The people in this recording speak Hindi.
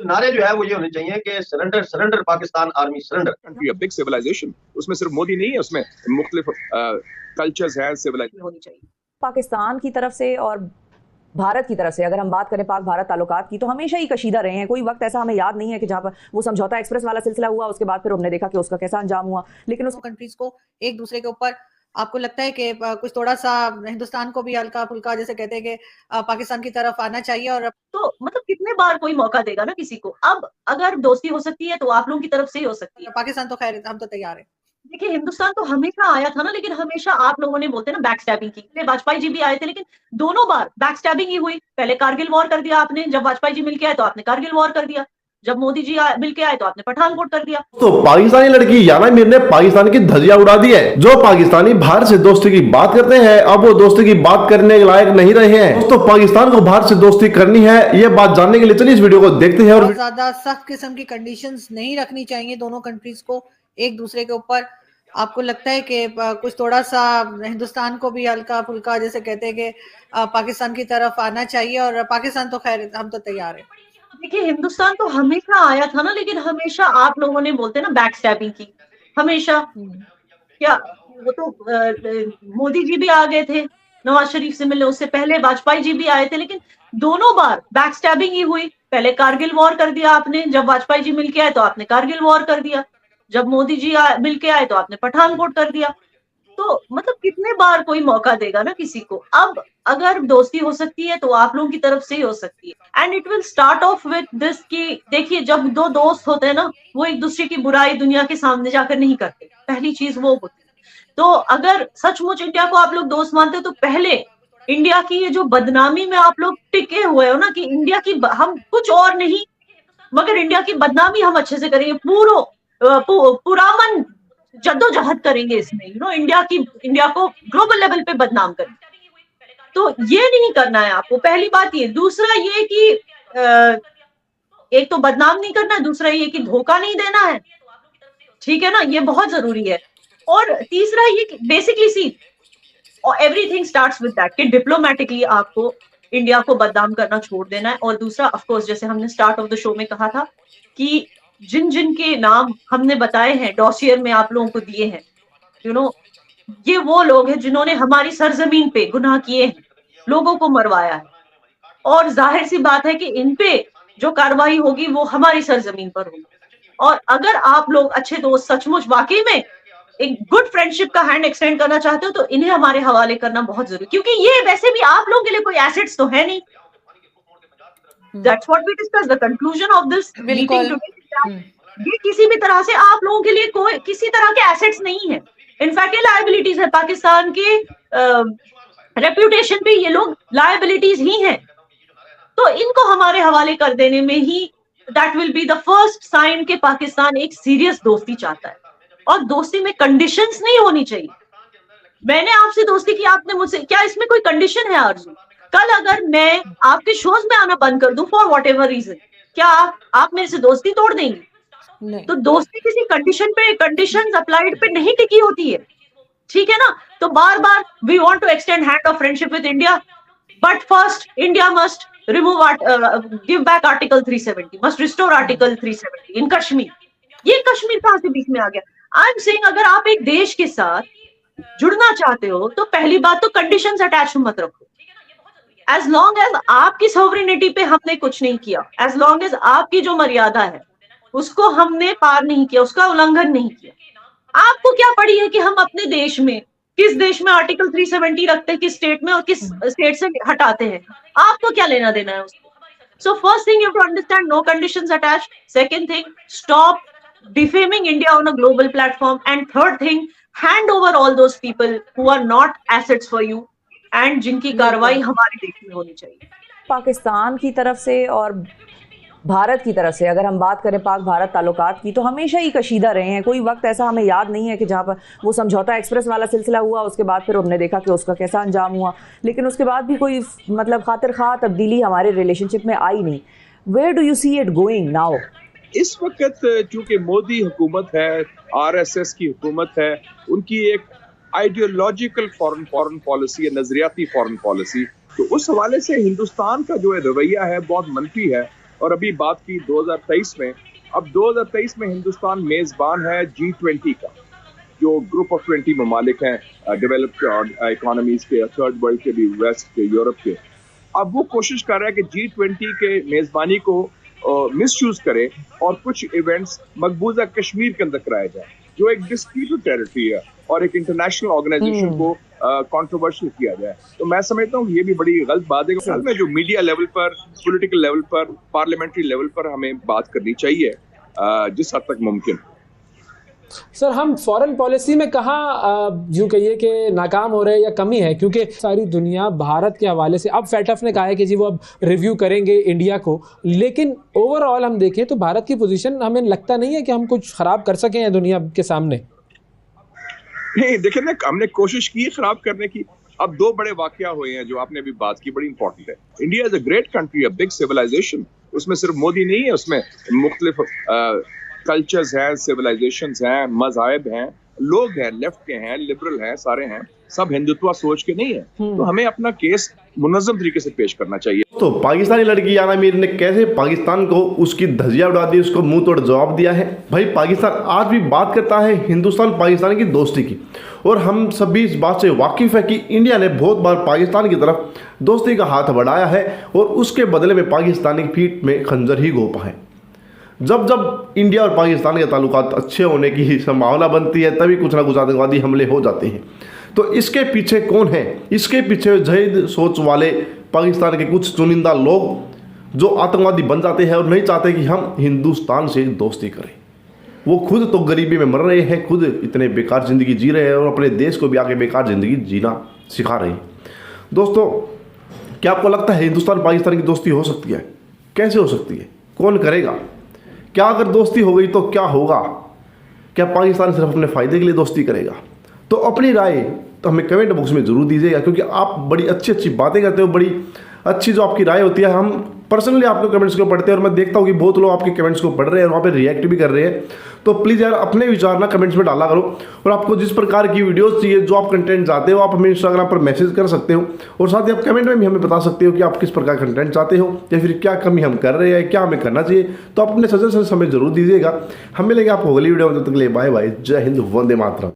नारे जो है वो ये होने चाहिए कि surrender surrender Pakistan army surrender. Country, big civilisation, उसमें सिर्फ मोदी नहीं है, उसमें मुख्तलिफ कल्चर्स हैं, सिविलाइजेशन होनी चाहिए। पाकिस्तान की तरफ से और भारत की तरफ से अगर हम बात करें पाक भारत ताल्लुकात की, तो हमेशा ही कशीदा रहे हैं। कोई वक्त ऐसा हमें याद नहीं है कि जहाँ पर वो समझौता एक्सप्रेस वाला सिलसिला हुआ, उसके बाद फिर हमने देखा कि उसका कैसा अंजाम हुआ। लेकिन उस कंट्रीज को एक दूसरे के ऊपर आपको लगता है कि कुछ थोड़ा सा हिंदुस्तान को भी हल्का फुल्का, जैसे कहते हैं कि पाकिस्तान की तरफ आना चाहिए, और तो मतलब कितने बार कोई मौका देगा ना किसी को। अब अगर दोस्ती हो सकती है तो आप लोगों की तरफ से ही हो सकती है। पाकिस्तान तो खैर हम तो तैयार है। देखिए हिंदुस्तान तो हमेशा आया था ना, लेकिन हमेशा आप लोगों ने बोलते ना बैक स्टैबिंग की। वाजपेयी जी भी आए थे, लेकिन दोनों बार बैक स्टैबिंग ही हुई। पहले कारगिल वॉर कर दिया आपने, जब वाजपेयी जी मिलके आए तो आपने कारगिल वॉर कर दिया, जब मोदी जी मिलके आए तो आपने पठानकोट कर दिया। तो पाकिस्तानी लड़की याना मीर ने पाकिस्तान की धज्जियां उड़ा दी है। जो पाकिस्तानी भारत से दोस्ती की बात करते हैं, अब वो दोस्ती की बात करने के लायक नहीं रहे हैं। दोस्तों, पाकिस्तान को भारत से दोस्ती करनी है, ये बात जानने के लिए चलिए इस वीडियो को देखते हैं। और ज्यादा सख्त किस्म की कंडीशंस नहीं रखनी चाहिए दोनों कंट्रीज को एक दूसरे के ऊपर। आपको लगता है कि कुछ थोड़ा सा हिंदुस्तान को भी हल्का फुल्का, जैसे कहते हैं कि पाकिस्तान की तरफ आना चाहिए, और पाकिस्तान तो खैर हम तो तैयार है। देखिए हिंदुस्तान तो हमेशा आया था ना, लेकिन हमेशा आप लोगों ने बोलते ना बैक स्टैबिंग की। हमेशा क्या वो तो मोदी जी भी आ गए थे नवाज शरीफ से मिलने, उससे पहले वाजपेयी जी भी आए थे, लेकिन दोनों बार बैक स्टैबिंग ही हुई। पहले कारगिल वॉर कर दिया आपने, जब वाजपेयी जी मिलके आए तो आपने कारगिल वॉर कर दिया, जब मोदी जी मिलके आए तो आपने पठानकोट कर दिया। तो मतलब कितने बार कोई मौका देगा ना किसी को। अब अगर दोस्ती हो सकती है तो आप लोगों की तरफ से ही हो सकती है। And it will start of with this कि देखिए जब दो दोस्त होते हैं ना, वो एक दूसरे की बुराई दुनिया के सामने जाकर नहीं करते। पहली चीज वो होती है। तो अगर सचमुच इंडिया को आप लोग दोस्त मानते हो तो पहले इंडिया की ये जो बदनामी में आप लोग टिके हुए हो ना, कि इंडिया की हम कुछ और नहीं मगर इंडिया की बदनामी हम अच्छे से करेंगे, पुरामन जद्दोजहद करेंगे इसमें, इंडिया को ग्लोबल लेवल पे बदनाम करेंगे। तो ये नहीं करना है आपको, पहली बात ये। दूसरा ये कि एक तो बदनाम नहीं करना, दूसरा ये कि धोखा नहीं देना है, ठीक है ना, ये बहुत जरूरी है। और तीसरा ये कि basically see everything starts with that कि डिप्लोमेटिकली आपको इंडिया को बदनाम करना छोड़ देना है। और दूसरा ऑफ कोर्स, जैसे हमने स्टार्ट ऑफ द शो में कहा था कि जिन जिन के नाम हमने बताए हैं, डॉसियर में आप लोगों को दिए हैं, ये वो लोग हैं जिन्होंने हमारी सरजमीन पे गुनाह किए हैं, लोगों को मरवाया है। और जाहिर सी बात है कि इन पे जो कार्रवाई होगी वो हमारी सरजमीन पर होगी। और अगर आप लोग अच्छे दोस्त सचमुच वाकई में एक गुड फ्रेंडशिप का हैंड एक्सटेंड करना चाहते हो तो इन्हें हमारे हवाले करना बहुत जरूरी, क्योंकि ये वैसे भी आप लोगों के लिए कोई एसेट्स तो है नहीं। That's what we discussed. The conclusion of this meeting today, ये किसी भी तरह से आप लोगों के लिए कोई किसी तरह के एसेट्स नहीं है। इनफैक्ट ये लायबिलिटीज है। पाकिस्तान के रेप्यूटेशन पे ये लोग लायबिलिटीज ही हैं। तो इनको हमारे हवाले कर देने में ही that will be the first sign कि पाकिस्तान एक सीरियस दोस्ती चाहता है। और दोस्ती में कंडीशंस नहीं होनी चाहिए। मैंने आपसे दोस्ती की, आपने मुझसे, क्या इसमें कोई कंडीशन है आरज़ू? कल अगर मैं आपके शोज में आना बंद कर दूं फॉर वॉट एवर रीजन, क्या आप मेरे से दोस्ती तोड़ देंगे? नहीं। तो दोस्ती किसी कंडीशन पे, कंडीशंस अप्लाइड पे नहीं टिकी होती है, ठीक है ना। तो बार बार we want to extend hand of friendship with India, but first India must remove give back article 370, must restore article 370 in Kashmir. ये कश्मीर कहां से बीच में आ गया? आई एम सेइंग अगर आप एक देश के साथ जुड़ना चाहते हो तो पहली बात तो कंडीशंस अटैच मत रखो। एज लॉन्ग एज आपकी सॉवरेनिटी पे हमने कुछ नहीं किया, एज लॉन्ग एज आपकी जो मर्यादा है उसको हमने पार नहीं किया, उसका उल्लंघन नहीं किया, आपको क्या पड़ी है कि हम अपने देश में, किस देश में आर्टिकल 370 रखते हैं, किस स्टेट में, और किस स्टेट से हटाते हैं, आपको क्या लेना देना है उसको? So first thing you have to understand, no conditions attached. Second thing, stop defaming India on a global platform, and third thing, hand over all those people who are not assets for you and जिनकी कार्रवाई हमारे देश में होनी चाहिए। पाकिस्तान की तरफ से और भारत की तरफ से अगर हम बात करें पाक भारत ताल्लुकात की, तो हमेशा ही कशीदा रहे हैं। कोई वक्त ऐसा हमें याद नहीं है कि जहाँ पर वो समझौता एक्सप्रेस वाला सिलसिला हुआ, उसके बाद फिर हमने देखा कि उसका कैसा अंजाम हुआ, लेकिन उसके बाद भी कोई मतलब खातिर खा तब्दीली हमारे रिलेशनशिप में आई नहीं। Where do you see it going now? इस वक्त चूंकि मोदी हुकूमत है, आरएसएस की हुकूमत है, उनकी एक आइडियोलॉजिकल फॉरेन पॉलिसी है, नजरियाती फॉरेन पॉलिसी, तो उस हवाले से हिंदुस्तान का जो रवैया है बहुत मनफी है। और अभी बात की 2023 में, अब 2023 में हिंदुस्तान मेजबान है G20 का, जो ग्रुप ऑफ 20 ममालिक हैं, डेवलप्ड इकोनॉमीज के, थर्ड वर्ल्ड के भी, वेस्ट के, यूरोप के। अब वो कोशिश कर रहा है कि G20 के मेजबानी को मिसयूज करे और कुछ इवेंट्स मकबूजा कश्मीर के अंदर कराए जाए, जो एक डिस्प्यूटेड टेरिटरी है, और एक इंटरनेशनल ऑर्गेनाइजेशन को कंट्रोवर्शियल किया जाए। तो मैं समझता हूँ ये भी बड़ी गलत बात है। असल में जो मीडिया लेवल पर, पॉलिटिकल लेवल पर, पार्लियामेंट्री लेवल पर हमें बात करनी चाहिए जिस हद तक मुमकिन। सर, हम फॉरेन पॉलिसी में कहाँ यूँ कहिए कि नाकाम हो रहे हैं या कमी है, क्योंकि सारी दुनिया भारत के हवाले से, अब फैटफ ने कहा है कि जी वो अब रिव्यू करेंगे इंडिया को, लेकिन ओवरऑल हम देखें तो भारत की पोजीशन हमें लगता नहीं है कि हम कुछ खराब कर सके हैं दुनिया के सामने। नहीं, देखिए ना, हमने कोशिश की खराब करने की। अब दो बड़े वाकया हुए हैं जो आपने अभी बात की, बड़ी इंपॉर्टेंट है। India is a great country, a big civilisation. उसमें सिर्फ मोदी नहीं है, उसमें मुख्तलिफ कल्चर्स हैं, सिविलाइजेशंस हैं, मज़ाहिब हैं, लोग हैं, लेफ्ट के हैं, लिबरल हैं, सारे हैं, सब हिंदुत्व सोच के नहीं है। तो हमें अपना केस मुनज़्ज़म तरीके से पेश करना चाहिए। तो पाकिस्तानी लड़की याना मीर ने कैसे पाकिस्तान को उसकी धज्जियां उड़ा दी, उसको मुंह तोड़ जवाब दिया है। भाई, पाकिस्तान आज भी बात करता है हिंदुस्तान पाकिस्तान की दोस्ती की, और हम सभी इस बात से वाकिफ है कि इंडिया ने बहुत बार पाकिस्तान की तरफ दोस्ती का हाथ बढ़ाया है, और उसके बदले में पाकिस्तानी पीठ में खंजर ही घोंपा है। जब जब इंडिया और पाकिस्तान के ताल्लुकात अच्छे होने की संभावना बनती है, तभी कुछ ना कुछ आतंकवादी हमले हो जाते हैं। तो इसके पीछे कौन है? इसके पीछे जहीद सोच वाले पाकिस्तान के कुछ चुनिंदा लोग जो आतंकवादी बन जाते हैं और नहीं चाहते कि हम हिंदुस्तान से दोस्ती करें। वो खुद तो गरीबी में मर रहे हैं, खुद इतने बेकार ज़िंदगी जी रहे हैं, और अपने देश को भी आगे बेकार ज़िंदगी जीना सिखा रहे हैं। दोस्तों, क्या आपको लगता है हिंदुस्तान पाकिस्तान की दोस्ती हो सकती है? कैसे हो सकती है? कौन करेगा? क्या अगर दोस्ती हो गई तो क्या होगा? क्या पाकिस्तान सिर्फ अपने फ़ायदे के लिए दोस्ती करेगा? तो अपनी राय तो हमें कमेंट बॉक्स में ज़रूर दीजिएगा, क्योंकि आप बड़ी अच्छी अच्छी बातें करते हो, बड़ी अच्छी जो आपकी राय होती है, हम पर्सनली आपके कमेंट्स को पढ़ते हैं, और मैं देखता हूँ कि बहुत लोग आपके कमेंट्स को पढ़ रहे हैं और वहाँ पे रिएक्ट भी कर रहे हैं। तो प्लीज़ यार, अपने विचार ना कमेंट्स में डाला करो, और आपको जिस प्रकार की वीडियोस चाहिए, जो आप कंटेंट चाहते हो, आप हमें इंस्टाग्राम पर मैसेज कर सकते हो, और साथ ही आप कमेंट में भी हमें बता सकते हो कि आप किस प्रकार कंटेंट चाहते हो, या फिर क्या कमी हम कर रहे हैं, क्या हमें करना चाहिए। तो आप अपने सजेशन हमें जरूर दीजिएगा। हम मिलेंगे आपको अगली वीडियो में, तब तक के लिए बाय बाय, जय हिंद, वंदे मातरम।